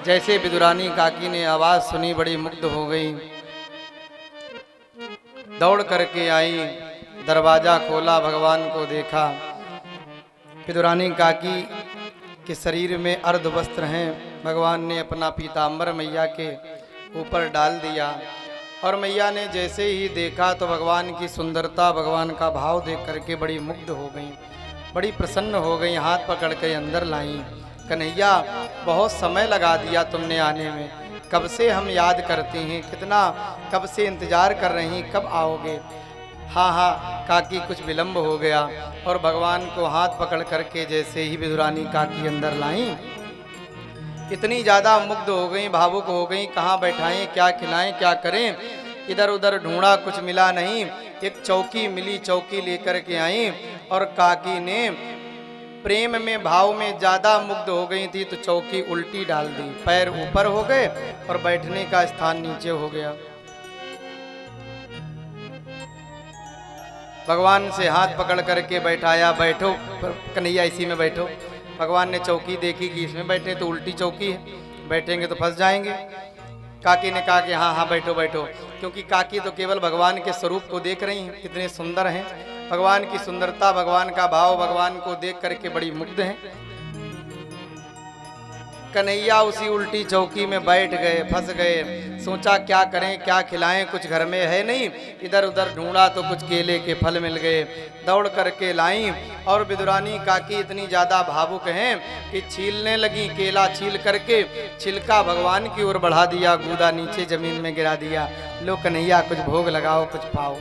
जैसे विदुरानी काकी ने आवाज सुनी बड़ी मुग्ध हो गई, दौड़ करके आई, दरवाजा खोला, भगवान को देखा। विदुरानी काकी के शरीर में अर्ध वस्त्र हैं। भगवान ने अपना पीतांबर मैया के ऊपर डाल दिया और मैया ने जैसे ही देखा तो भगवान की सुंदरता, भगवान का भाव देख करके बड़ी मुग्ध हो गई, बड़ी प्रसन्न हो गई। हाथ पकड़ के अंदर लाई, कन्हैया बहुत समय लगा दिया तुमने आने में, कब से हम याद करते हैं, कितना कब से इंतजार कर रही हैं, कब आओगे। हाँ हाँ काकी कुछ विलंब हो गया। और भगवान को हाथ पकड़ करके जैसे ही विदुरानी काकी अंदर लाई, इतनी ज़्यादा मुग्ध हो गई, भावुक हो गई, कहाँ बैठाएं, क्या खिलाएं, क्या करें। इधर उधर ढूंढा, कुछ मिला नहीं। एक चौकी मिली, चौकी लेकर के आई और काकी ने प्रेम में, भाव में ज़्यादा मुग्ध हो गई थी तो चौकी उल्टी डाल दी, पैर ऊपर हो गए और बैठने का स्थान नीचे हो गया। भगवान से हाथ पकड़ करके बैठाया, बैठो कन्हैया इसी में बैठो। भगवान ने चौकी देखी कि इसमें बैठे तो उल्टी चौकी है, बैठेंगे तो फंस जाएंगे। काकी ने कहा कि हाँ हाँ बैठो बैठो, क्योंकि काकी तो केवल भगवान के स्वरूप को देख रही हैं, कितने सुंदर हैं। भगवान की सुंदरता, भगवान का भाव, भगवान को देख करके बड़ी मुग्ध हैं। कन्हैया उसी उल्टी चौकी में बैठ गए, फंस गए। सोचा क्या करें, क्या खिलाएं, कुछ घर में है नहीं। इधर उधर ढूंढा तो कुछ केले के फल मिल गए, दौड़ करके लाई। और विदुरानी काकी इतनी ज़्यादा भावुक हैं कि छीलने लगी, केला छील करके छिलका भगवान की ओर बढ़ा दिया, गूदा नीचे जमीन में गिरा दिया। लो कन्हैया कुछ भोग लगाओ, कुछ पाओ।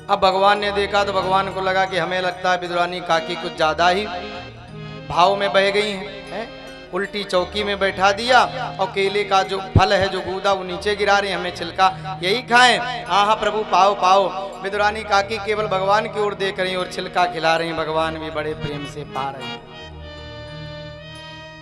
अब भगवान ने देखा तो भगवान को लगा कि हमें लगता है विदुरानी काकी कुछ ज़्यादा ही भाव में बह गई हैं। उल्टी चौकी में बैठा दिया और केले का जो फल है, जो गूदा, वो नीचे गिरा रहे हैं, हमें छिलका यही खाएं। हाँ हाँ प्रभु पाओ पाओ। विदुरानी काकी केवल भगवान की ओर देख रही और छिलका खिला रही, भगवान भी बड़े प्रेम से पा रहे हैं।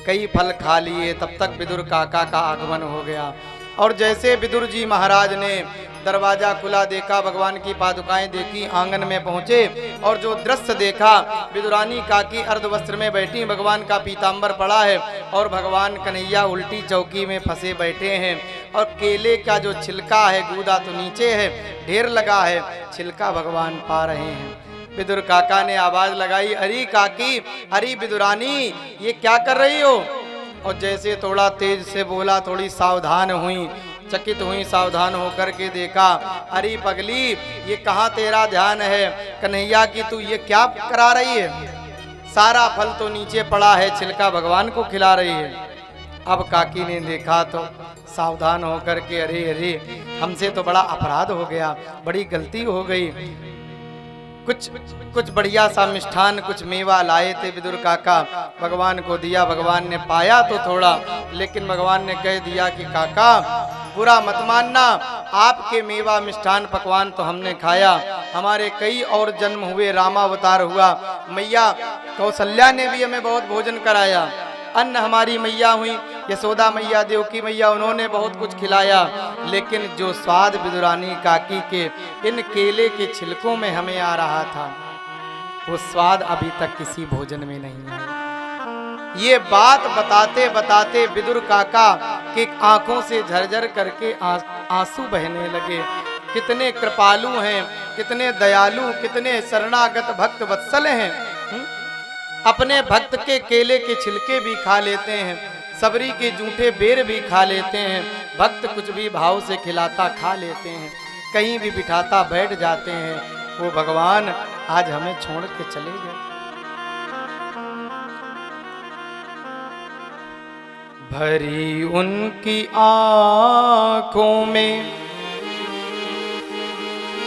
कई फल खा लिए, तब तक विदुर काका का आगमन हो गया। और जैसे विदुर जी महाराज ने दरवाजा खुला, देखा भगवान की पादुकाएं देखी, आंगन में पहुंचे और जो दृश्य देखा, विदुरानी काकी अर्धवस्त्र में बैठी, भगवान का पीतांबर पड़ा है और भगवान कन्हैया उल्टी चौकी में फंसे बैठे हैं। और केले का जो छिलका है, गूदा तो नीचे है, ढेर लगा है, छिलका भगवान पा रहे हैं। विदुर काका ने आवाज लगाई, अरे काकी, अरे विदुरानी, ये क्या कर रही हो। और जैसे थोड़ा तेज से बोला, थोड़ी सावधान हुई, चकित हुई, सावधान होकर के देखा, अरे पगली, ये कहाँ तेरा ध्यान है कन्हैया की, तू ये क्या करा रही है। सारा फल तो नीचे पड़ा है, छिलका भगवान को खिला रही है। अब काकी ने देखा तो सावधान होकर के, अरे अरे हमसे तो बड़ा अपराध हो गया, बड़ी गलती हो गई। कुछ बढ़िया सा मिष्ठान, कुछ मेवा लाए थे विदुर काका, भगवान को दिया। भगवान ने पाया तो थोड़ा, लेकिन भगवान ने कह दिया कि काका बुरा मत मानना, आपके मेवा मिष्ठान पकवान तो हमने खाया, हमारे कई और जन्म हुए, रामावतार हुआ, मैया कौशल्या ने भी हमें बहुत भोजन कराया, अन्न हमारी मैया हुई यशोदा मैया, देवकी मैया, उन्होंने बहुत कुछ खिलाया, लेकिन जो स्वाद विदुरानी काकी के इन केले के छिलकों में हमें आ रहा था, वो स्वाद अभी तक किसी भोजन में नहीं आया। ये बात बताते बताते विदुर काका के आंखों से झरझर करके आंसू बहने लगे। कितने कृपालु हैं, कितने दयालु, कितने शरणागत भक्त वत्सल हैं। अपने भक्त के केले के छिलके भी खा लेते हैं, सबरी के जूठे बेर भी खा लेते हैं, भक्त कुछ भी भाव से खिलाता खा लेते हैं, कहीं भी बिठाता बैठ जाते हैं। वो भगवान आज हमें छोड़ के चले गए। भरी उनकी आंखों में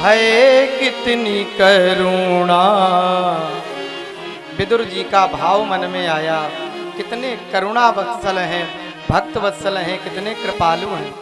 है कितनी करुणा। विदुर जी का भाव मन में आया, कितने करुणा वत्सल हैं, भक्त वत्सल हैं, कितने कृपालु हैं।